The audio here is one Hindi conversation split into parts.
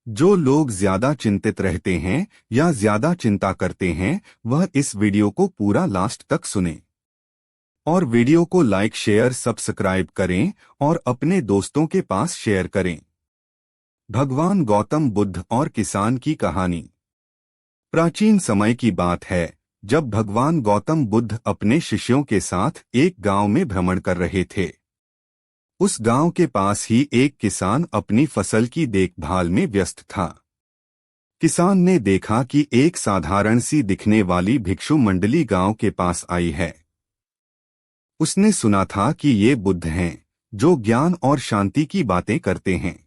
जो लोग ज्यादा चिंतित रहते हैं या ज्यादा चिंता करते हैं वह इस वीडियो को पूरा लास्ट तक सुने और वीडियो को लाइक शेयर सब्सक्राइब करें और अपने दोस्तों के पास शेयर करें। भगवान गौतम बुद्ध और किसान की कहानी। प्राचीन समय की बात है जब भगवान गौतम बुद्ध अपने शिष्यों के साथ एक गांव में भ्रमण कर रहे थे। उस गांव के पास ही एक किसान अपनी फसल की देखभाल में व्यस्त था। किसान ने देखा कि एक साधारण सी दिखने वाली भिक्षु मंडली गांव के पास आई है। उसने सुना था कि ये बुद्ध हैं जो ज्ञान और शांति की बातें करते हैं।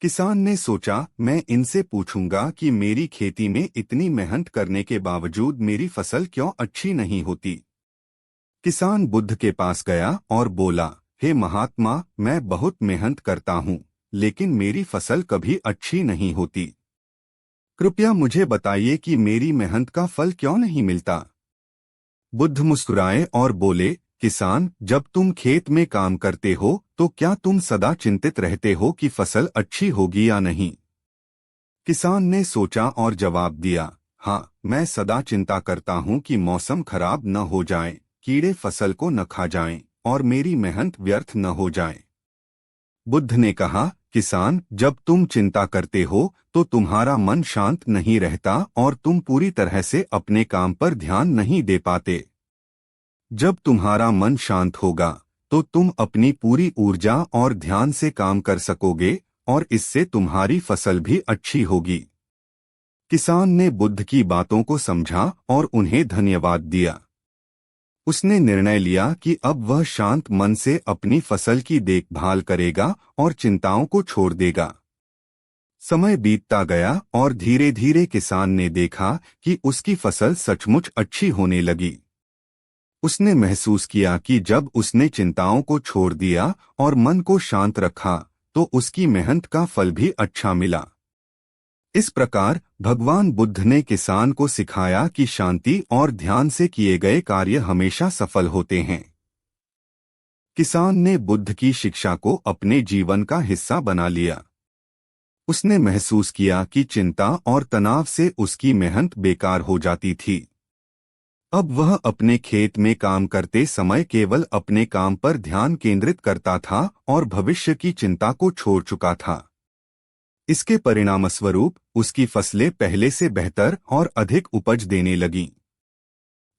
किसान ने सोचा मैं इनसे पूछूंगा कि मेरी खेती में इतनी मेहनत करने के बावजूद मेरी फसल क्यों अच्छी नहीं होती। किसान बुद्ध के पास गया और बोला, हे महात्मा, मैं बहुत मेहनत करता हूँ लेकिन मेरी फसल कभी अच्छी नहीं होती। कृपया मुझे बताइए कि मेरी मेहनत का फल क्यों नहीं मिलता। बुद्ध मुस्कुराए और बोले, किसान, जब तुम खेत में काम करते हो तो क्या तुम सदा चिंतित रहते हो कि फसल अच्छी होगी या नहीं। किसान ने सोचा और जवाब दिया, हाँ, मैं सदा चिंता करता हूँ कि मौसम खराब न हो जाए, कीड़े फसल को न खा जाएं और मेरी मेहनत व्यर्थ न हो जाए। बुद्ध ने कहा, किसान, जब तुम चिंता करते हो तो तुम्हारा मन शांत नहीं रहता और तुम पूरी तरह से अपने काम पर ध्यान नहीं दे पाते। जब तुम्हारा मन शांत होगा तो तुम अपनी पूरी ऊर्जा और ध्यान से काम कर सकोगे और इससे तुम्हारी फसल भी अच्छी होगी। किसान ने बुद्ध की बातों को समझा और उन्हें धन्यवाद दिया। उसने निर्णय लिया कि अब वह शांत मन से अपनी फसल की देखभाल करेगा और चिंताओं को छोड़ देगा। समय बीतता गया और धीरे धीरे किसान ने देखा कि उसकी फसल सचमुच अच्छी होने लगी। उसने महसूस किया कि जब उसने चिंताओं को छोड़ दिया और मन को शांत रखा तो उसकी मेहनत का फल भी अच्छा मिला। इस प्रकार भगवान बुद्ध ने किसान को सिखाया कि शांति और ध्यान से किए गए कार्य हमेशा सफल होते हैं। किसान ने बुद्ध की शिक्षा को अपने जीवन का हिस्सा बना लिया। उसने महसूस किया कि चिंता और तनाव से उसकी मेहनत बेकार हो जाती थी। अब वह अपने खेत में काम करते समय केवल अपने काम पर ध्यान केंद्रित करता था और भविष्य की चिंता को छोड़ चुका था। इसके परिणामस्वरूप उसकी फसलें पहले से बेहतर और अधिक उपज देने लगीं।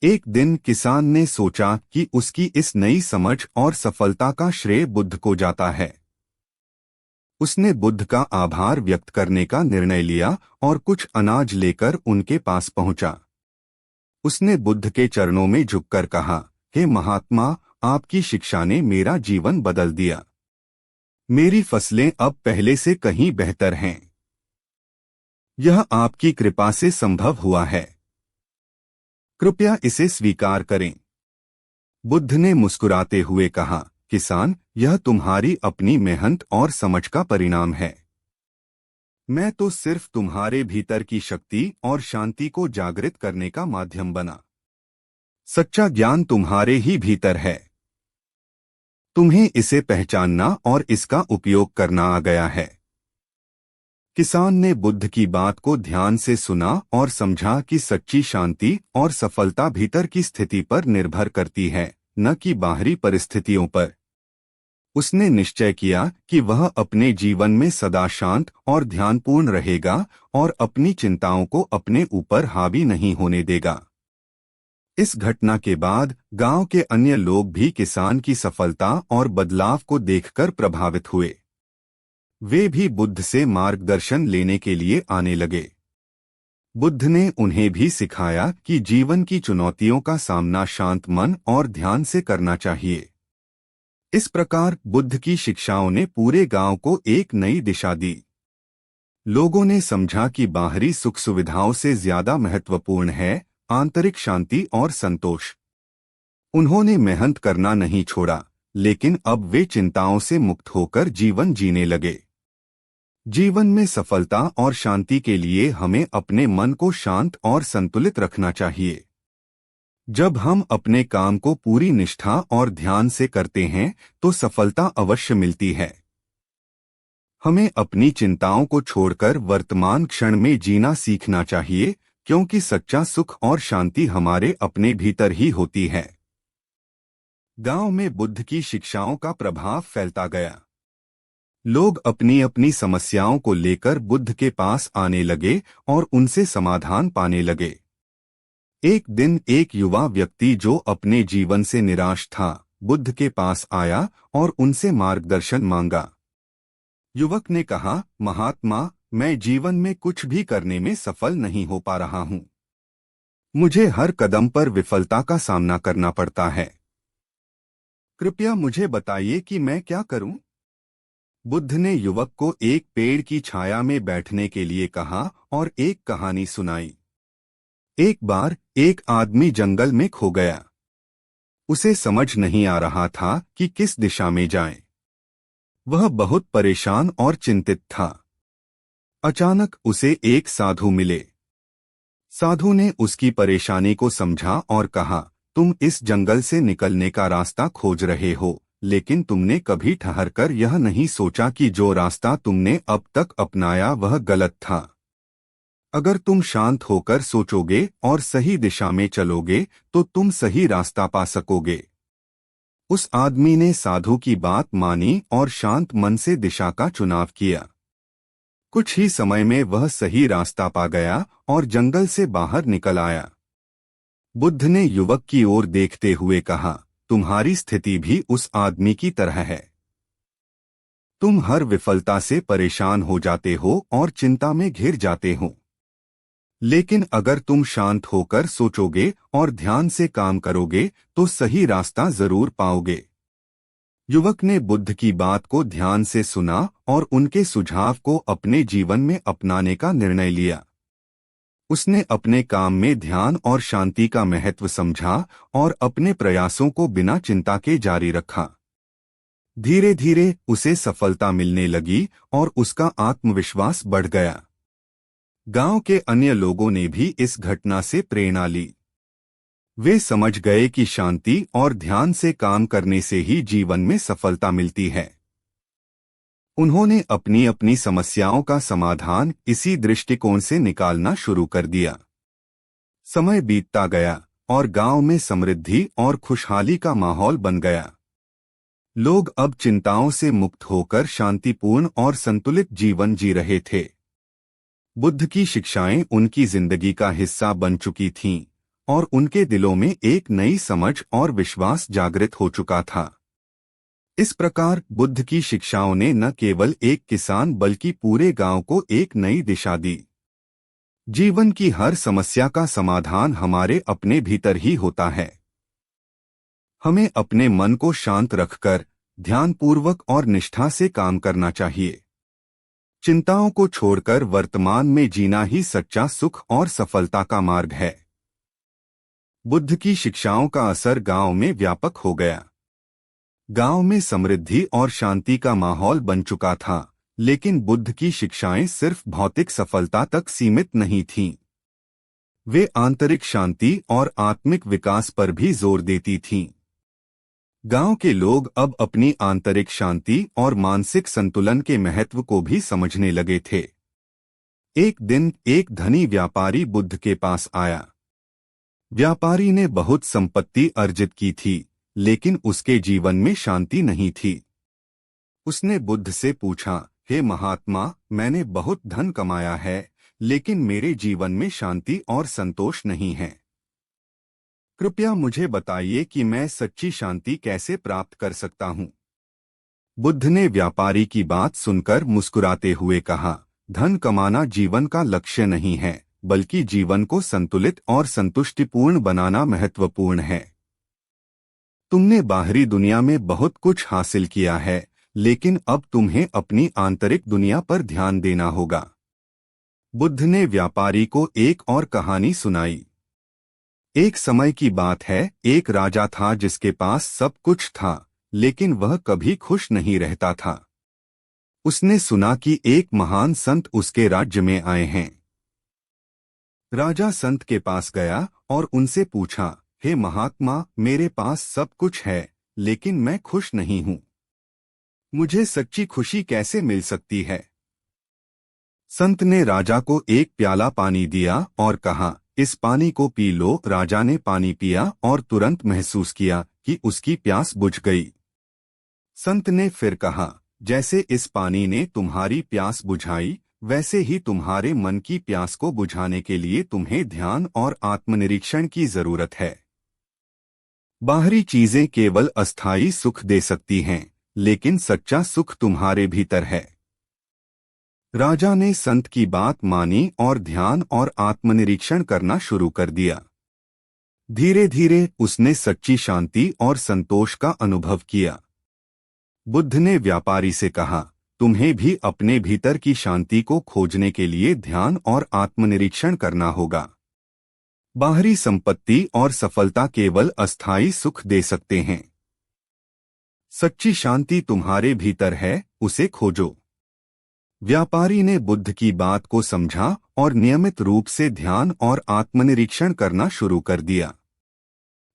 एक दिन किसान ने सोचा कि उसकी इस नई समझ और सफलता का श्रेय बुद्ध को जाता है। उसने बुद्ध का आभार व्यक्त करने का निर्णय लिया और कुछ अनाज लेकर उनके पास पहुंचा। उसने बुद्ध के चरणों में झुककर कहा, हे महात्मा, आपकी शिक्षा ने मेरा जीवन बदल दिया। मेरी फसलें अब पहले से कहीं बेहतर हैं। यह आपकी कृपा से संभव हुआ है। कृपया इसे स्वीकार करें। बुद्ध ने मुस्कुराते हुए कहा, किसान, यह तुम्हारी अपनी मेहनत और समझ का परिणाम है। मैं तो सिर्फ तुम्हारे भीतर की शक्ति और शांति को जागृत करने का माध्यम बना। सच्चा ज्ञान तुम्हारे ही भीतर है। तुम्हें इसे पहचानना और इसका उपयोग करना आ गया है। किसान ने बुद्ध की बात को ध्यान से सुना और समझा कि सच्ची शांति और सफलता भीतर की स्थिति पर निर्भर करती है, न कि बाहरी परिस्थितियों पर। उसने निश्चय किया कि वह अपने जीवन में सदा शांत और ध्यानपूर्ण रहेगा और अपनी चिंताओं को अपने ऊपर हावी नहीं होने देगा। इस घटना के बाद गांव के अन्य लोग भी किसान की सफलता और बदलाव को देखकर प्रभावित हुए। वे भी बुद्ध से मार्गदर्शन लेने के लिए आने लगे। बुद्ध ने उन्हें भी सिखाया कि जीवन की चुनौतियों का सामना शांत मन और ध्यान से करना चाहिए। इस प्रकार बुद्ध की शिक्षाओं ने पूरे गांव को एक नई दिशा दी। लोगों ने समझा कि बाहरी सुख सुविधाओं से ज्यादा महत्वपूर्ण है आंतरिक शांति और संतोष। उन्होंने मेहनत करना नहीं छोड़ा, लेकिन अब वे चिंताओं से मुक्त होकर जीवन जीने लगे। जीवन में सफलता और शांति के लिए हमें अपने मन को शांत और संतुलित रखना चाहिए। जब हम अपने काम को पूरी निष्ठा और ध्यान से करते हैं तो सफलता अवश्य मिलती है। हमें अपनी चिंताओं को छोड़कर वर्तमान क्षण में जीना सीखना चाहिए, क्योंकि सच्चा सुख और शांति हमारे अपने भीतर ही होती है। गांव में बुद्ध की शिक्षाओं का प्रभाव फैलता गया। लोग अपनी अपनी समस्याओं को लेकर बुद्ध के पास आने लगे और उनसे समाधान पाने लगे। एक दिन एक युवा व्यक्ति जो अपने जीवन से निराश था, बुद्ध के पास आया और उनसे मार्गदर्शन मांगा। युवक ने कहा, महात्मा, मैं जीवन में कुछ भी करने में सफल नहीं हो पा रहा हूँ। मुझे हर कदम पर विफलता का सामना करना पड़ता है। कृपया मुझे बताइए कि मैं क्या करूं? बुद्ध ने युवक को एक पेड़ की छाया में बैठने के लिए कहा और एक कहानी सुनाई। एक बार एक आदमी जंगल में खो गया। उसे समझ नहीं आ रहा था कि किस दिशा में जाए। वह बहुत परेशान और चिंतित था। अचानक उसे एक साधु मिले। साधु ने उसकी परेशानी को समझा और कहा, तुम इस जंगल से निकलने का रास्ता खोज रहे हो, लेकिन तुमने कभी ठहरकर यह नहीं सोचा कि जो रास्ता तुमने अब तक अपनाया वह गलत था। अगर तुम शांत होकर सोचोगे और सही दिशा में चलोगे तो तुम सही रास्ता पा सकोगे। उस आदमी ने साधु की बात मानी और शांत मन से दिशा का चुनाव किया। कुछ ही समय में वह सही रास्ता पा गया और जंगल से बाहर निकल आया। बुद्ध ने युवक की ओर देखते हुए कहा, तुम्हारी स्थिति भी उस आदमी की तरह है। तुम हर विफलता से परेशान हो जाते हो और चिंता में घिर जाते हो। लेकिन अगर तुम शांत होकर सोचोगे और ध्यान से काम करोगे तो सही रास्ता जरूर पाओगे। युवक ने बुद्ध की बात को ध्यान से सुना और उनके सुझाव को अपने जीवन में अपनाने का निर्णय लिया। उसने अपने काम में ध्यान और शांति का महत्व समझा और अपने प्रयासों को बिना चिंता के जारी रखा। धीरे धीरे उसे सफलता मिलने लगी और उसका आत्मविश्वास बढ़ गया। गांव के अन्य लोगों ने भी इस घटना से प्रेरणा ली। वे समझ गए कि शांति और ध्यान से काम करने से ही जीवन में सफलता मिलती है। उन्होंने अपनी अपनी समस्याओं का समाधान इसी दृष्टिकोण से निकालना शुरू कर दिया। समय बीतता गया और गांव में समृद्धि और खुशहाली का माहौल बन गया। लोग अब चिंताओं से मुक्त होकर शांतिपूर्ण और संतुलित जीवन जी रहे थे। बुद्ध की शिक्षाएं उनकी जिंदगी का हिस्सा बन चुकी थीं और उनके दिलों में एक नई समझ और विश्वास जागृत हो चुका था। इस प्रकार बुद्ध की शिक्षाओं ने न केवल एक किसान बल्कि पूरे गांव को एक नई दिशा दी। जीवन की हर समस्या का समाधान हमारे अपने भीतर ही होता है। हमें अपने मन को शांत रखकर ध्यानपूर्वक और निष्ठा से काम करना चाहिए। चिंताओं को छोड़कर वर्तमान में जीना ही सच्चा सुख और सफलता का मार्ग है। बुद्ध की शिक्षाओं का असर गांव में व्यापक हो गया। गांव में समृद्धि और शांति का माहौल बन चुका था, लेकिन बुद्ध की शिक्षाएं सिर्फ भौतिक सफलता तक सीमित नहीं थीं। वे आंतरिक शांति और आत्मिक विकास पर भी जोर देती थीं। गांव के लोग अब अपनी आंतरिक शांति और मानसिक संतुलन के महत्व को भी समझने लगे थे। एक दिन एक धनी व्यापारी बुद्ध के पास आया। व्यापारी ने बहुत संपत्ति अर्जित की थी, लेकिन उसके जीवन में शांति नहीं थी। उसने बुद्ध से पूछा, हे महात्मा, मैंने बहुत धन कमाया है, लेकिन मेरे जीवन में शांति और संतोष नहीं है। कृपया मुझे बताइए कि मैं सच्ची शांति कैसे प्राप्त कर सकता हूँ। बुद्ध ने व्यापारी की बात सुनकर मुस्कुराते हुए कहा, धन कमाना जीवन का लक्ष्य नहीं है, बल्कि जीवन को संतुलित और संतुष्टिपूर्ण बनाना महत्वपूर्ण है। तुमने बाहरी दुनिया में बहुत कुछ हासिल किया है, लेकिन अब तुम्हें अपनी आंतरिक दुनिया पर ध्यान देना होगा। बुद्ध ने व्यापारी को एक और कहानी सुनाई। एक समय की बात है, एक राजा था जिसके पास सब कुछ था, लेकिन वह कभी खुश नहीं रहता था। उसने सुना कि एक महान संत उसके राज्य में आए हैं। राजा संत के पास गया और उनसे पूछा, हे महात्मा, मेरे पास सब कुछ है, लेकिन मैं खुश नहीं हूँ। मुझे सच्ची खुशी कैसे मिल सकती है? संत ने राजा को एक प्याला पानी दिया और कहा, इस पानी को पी लो। राजा ने पानी पिया और तुरंत महसूस किया कि उसकी प्यास बुझ गई। संत ने फिर कहा, जैसे इस पानी ने तुम्हारी प्यास बुझाई, वैसे ही तुम्हारे मन की प्यास को बुझाने के लिए तुम्हें ध्यान और आत्मनिरीक्षण की जरूरत है। बाहरी चीजें केवल अस्थायी सुख दे सकती हैं, लेकिन सच्चा सुख तुम्हारे भीतर है। राजा ने संत की बात मानी और ध्यान और आत्मनिरीक्षण करना शुरू कर दिया। धीरे धीरे उसने सच्ची शांति और संतोष का अनुभव किया। बुद्ध ने व्यापारी से कहा, तुम्हें भी अपने भीतर की शांति को खोजने के लिए ध्यान और आत्मनिरीक्षण करना होगा। बाहरी संपत्ति और सफलता केवल अस्थायी सुख दे सकते हैं। सच्ची शांति तुम्हारे भीतर है, उसे खोजो। व्यापारी ने बुद्ध की बात को समझा और नियमित रूप से ध्यान और आत्मनिरीक्षण करना शुरू कर दिया।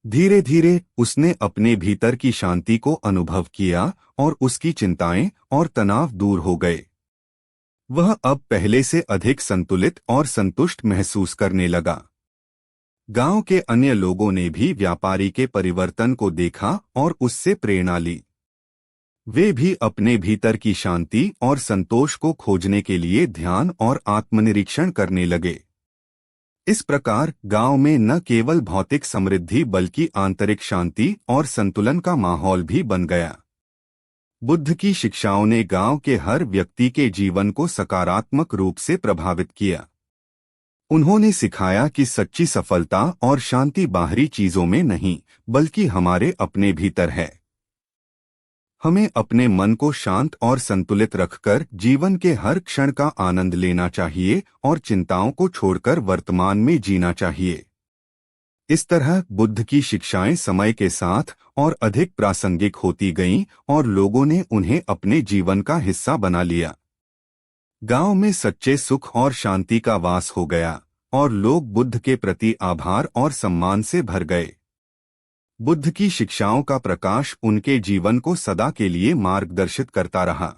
धीरे धीरे उसने अपने भीतर की शांति को अनुभव किया और उसकी चिंताएं और तनाव दूर हो गए। वह अब पहले से अधिक संतुलित और संतुष्ट महसूस करने लगा। गांव के अन्य लोगों ने भी व्यापारी के परिवर्तन को देखा और उससे प्रेरणा ली। वे भी अपने भीतर की शांति और संतोष को खोजने के लिए ध्यान और आत्मनिरीक्षण करने लगे। इस प्रकार गांव में न केवल भौतिक समृद्धि बल्कि आंतरिक शांति और संतुलन का माहौल भी बन गया। बुद्ध की शिक्षाओं ने गांव के हर व्यक्ति के जीवन को सकारात्मक रूप से प्रभावित किया। उन्होंने सिखाया कि सच्ची सफलता और शांति बाहरी चीजों में नहीं, बल्कि हमारे अपने भीतर है। हमें अपने मन को शांत और संतुलित रखकर जीवन के हर क्षण का आनंद लेना चाहिए और चिंताओं को छोड़कर वर्तमान में जीना चाहिए। इस तरह बुद्ध की शिक्षाएं समय के साथ और अधिक प्रासंगिक होती गईं और लोगों ने उन्हें अपने जीवन का हिस्सा बना लिया। गांव में सच्चे सुख और शांति का वास हो गया और लोग बुद्ध के प्रति आभार और सम्मान से भर गए। बुद्ध की शिक्षाओं का प्रकाश उनके जीवन को सदा के लिए मार्गदर्शित करता रहा।